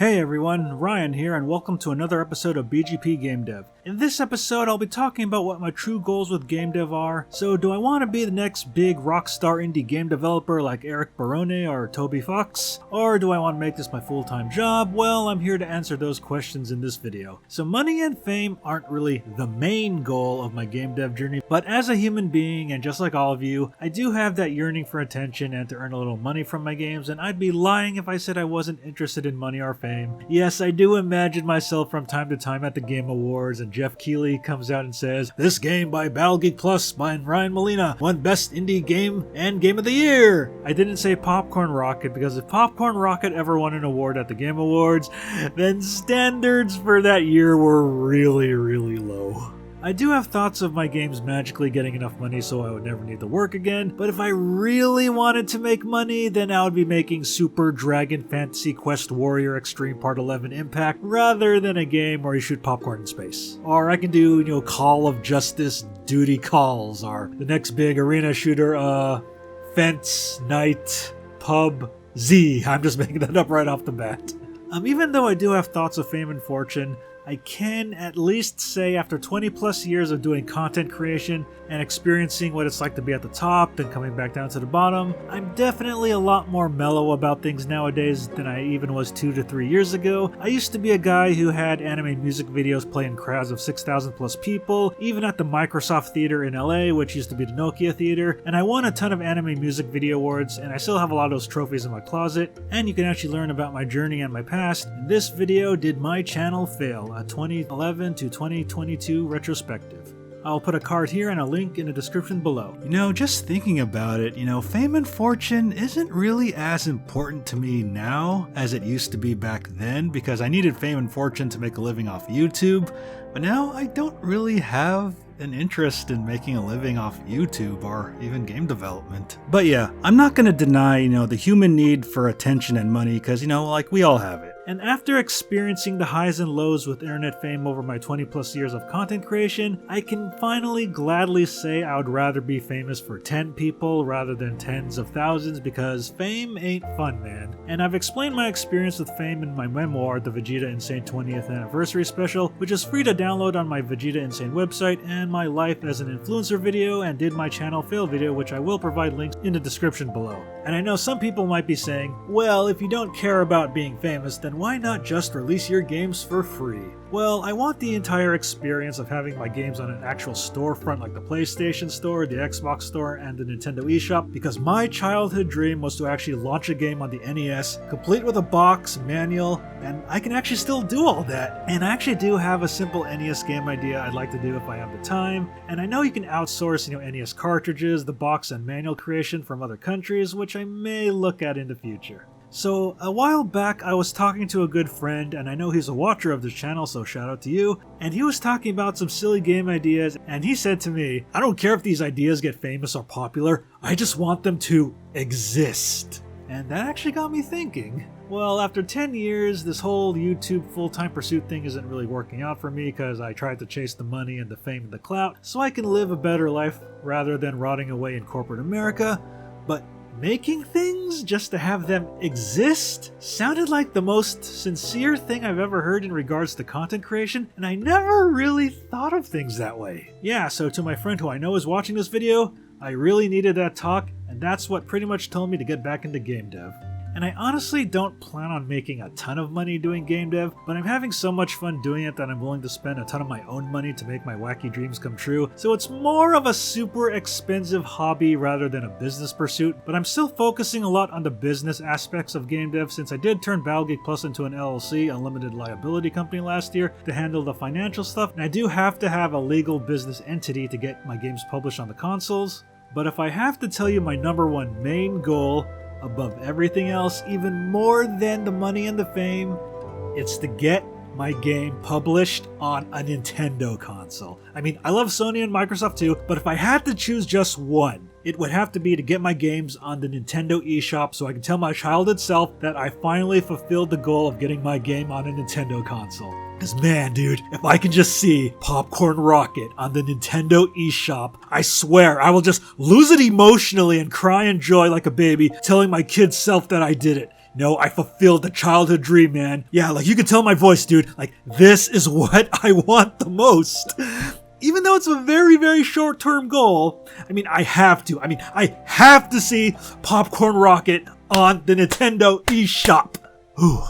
Hey everyone, Ryan here, and welcome to another episode of BGP Game Dev. In this episode, I'll be talking about what my true goals with game dev are. So, do I want to be the next big rockstar indie game developer like Eric Barone or Toby Fox? Or do I want to make this my full-time job? Well, I'm here to answer those questions in this video. So, money and fame aren't really the main goal of my game dev journey, but as a human being, and just like all of you, I do have that yearning for attention and to earn a little money from my games, and I'd be lying if I said I wasn't interested in money or fame. Yes, I do imagine myself from time to time at the Game Awards and Jeff Keighley comes out and says, "This game by Geek Plus by Ryan Molina won Best Indie Game and Game of the Year." I didn't say Popcorn Rocket because if Popcorn Rocket ever won an award at the Game Awards, then standards for that year were really low. I do have thoughts of my games magically getting enough money so I would never need to work again, but if I really wanted to make money, then I would be making Super Dragon Fantasy Quest Warrior Extreme Part 11 Impact rather than a game where you shoot popcorn in space. Or I can do, Call of Justice Duty Calls, or the next big arena shooter, Fence Night Pub Z. I'm just making that up right off the bat. Even though I do have thoughts of fame and fortune, I can at least say after 20 plus years of doing content creation and experiencing what it's like to be at the top then coming back down to the bottom, I'm definitely a lot more mellow about things nowadays than I even was 2 to 3 years ago. I used to be a guy who had anime music videos play in crowds of 6,000 plus people, even at the Microsoft Theater in LA, which used to be the Nokia Theater, and I won a ton of anime music video awards, and I still have a lot of those trophies in my closet, and you can actually learn about my journey and my past in this video, Did My Channel Fail? A 2011 to 2022 retrospective. I'll put a card here and a link in the description below. Just thinking about it, fame and fortune isn't really as important to me now as it used to be back then because I needed fame and fortune to make a living off YouTube, but now I don't really have an interest in making a living off YouTube or even game development. But yeah, I'm not going to deny, the human need for attention and money because, we all have it. And after experiencing the highs and lows with internet fame over my 20 plus years of content creation, I can finally gladly say I would rather be famous for 10 people rather than tens of thousands because fame ain't fun, man. And I've explained my experience with fame in my memoir, the Vegeta Insane 20th Anniversary Special, which is free to download on my Vegeta Insane website, and my life as an influencer video and Did My Channel Fail video, which I will provide links in the description below. And I know some people might be saying, well, if you don't care about being famous, then why not just release your games for free? Well, I want the entire experience of having my games on an actual storefront like the PlayStation Store, the Xbox Store, and the Nintendo eShop because my childhood dream was to actually launch a game on the NES, complete with a box, manual, and I can actually still do all that. And I actually do have a simple NES game idea I'd like to do if I have the time, and I know you can outsource, NES cartridges, the box and manual creation from other countries, which I may look at in the future. So, a while back I was talking to a good friend, and I know he's a watcher of this channel, so shout out to you, and he was talking about some silly game ideas, and he said to me, I don't care if these ideas get famous or popular, I just want them to exist. And that actually got me thinking. Well, after 10 years, this whole YouTube full-time pursuit thing isn't really working out for me because I tried to chase the money and the fame and the clout so I can live a better life rather than rotting away in corporate America, but making things just to have them exist sounded like the most sincere thing I've ever heard in regards to content creation, and I never really thought of things that way. Yeah, so to my friend who I know is watching this video, I really needed that talk, and that's what pretty much told me to get back into game dev. And I honestly don't plan on making a ton of money doing game dev, but I'm having so much fun doing it that I'm willing to spend a ton of my own money to make my wacky dreams come true, so it's more of a super expensive hobby rather than a business pursuit, but I'm still focusing a lot on the business aspects of game dev since I did turn Geek Plus into an LLC, a limited liability company last year, to handle the financial stuff, and I do have to have a legal business entity to get my games published on the consoles. But if I have to tell you my number one main goal, above everything else, even more than the money and the fame, it's to get my game published on a Nintendo console. I mean, I love Sony and Microsoft too, but if I had to choose just one, it would have to be to get my games on the Nintendo eShop so I can tell my childhood self that I finally fulfilled the goal of getting my game on a Nintendo console. Because man, dude, if I can just see Popcorn Rocket on the Nintendo eShop, I swear I will just lose it emotionally and cry in joy like a baby, telling my kid self that I did it. No, I fulfilled the childhood dream, man. Yeah, like you can tell my voice, dude. Like, this is what I want the most. Even though it's a very, very short-term goal, I have to see Popcorn Rocket on the Nintendo eShop. Whew.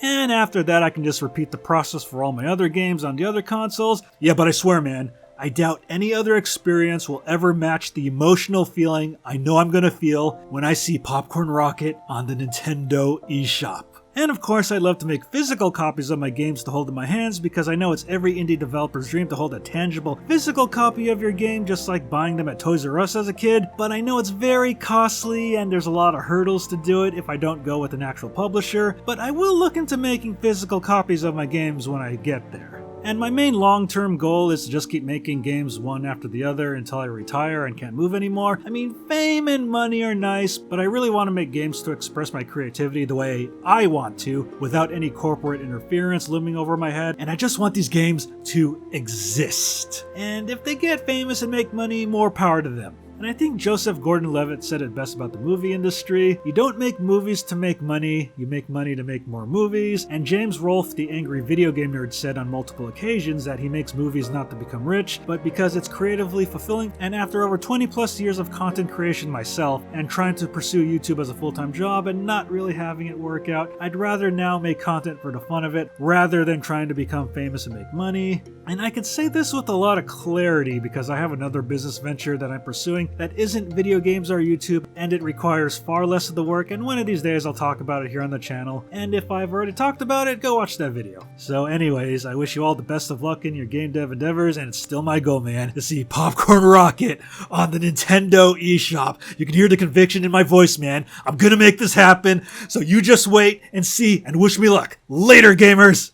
And after that, I can just repeat the process for all my other games on the other consoles. Yeah, but I swear, man, I doubt any other experience will ever match the emotional feeling I know I'm gonna feel when I see Popcorn Rocket on the Nintendo eShop. And of course, I'd love to make physical copies of my games to hold in my hands because I know it's every indie developer's dream to hold a tangible physical copy of your game, just like buying them at Toys R Us as a kid, but I know it's very costly and there's a lot of hurdles to do it if I don't go with an actual publisher, but I will look into making physical copies of my games when I get there. And my main long-term goal is to just keep making games one after the other until I retire and can't move anymore. Fame and money are nice, but I really want to make games to express my creativity the way I want to, without any corporate interference looming over my head, and I just want these games to exist. And if they get famous and make money, more power to them. And I think Joseph Gordon-Levitt said it best about the movie industry. You don't make movies to make money, you make money to make more movies. And James Rolfe, the angry video game nerd, said on multiple occasions that he makes movies not to become rich, but because it's creatively fulfilling. And after over 20 plus years of content creation myself, and trying to pursue YouTube as a full-time job and not really having it work out, I'd rather now make content for the fun of it, rather than trying to become famous and make money. And I can say this with a lot of clarity because I have another business venture that I'm pursuing that isn't video games or YouTube, and it requires far less of the work, and one of these days I'll talk about it here on the channel, and if I've already talked about it, go watch that video. So anyways, I wish you all the best of luck in your game dev endeavors, and it's still my goal, man, to see Popcorn Rocket on the Nintendo eShop. You can hear the conviction in my voice, man. I'm gonna make this happen, so you just wait and see, and wish me luck. Later, gamers!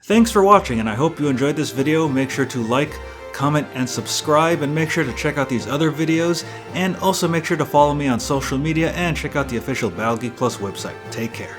Thanks for watching, and I hope you enjoyed this video. Make sure to like, comment, and subscribe, and make sure to check out these other videos, and also make sure to follow me on social media and check out the official Battle Geek Plus website. Take care.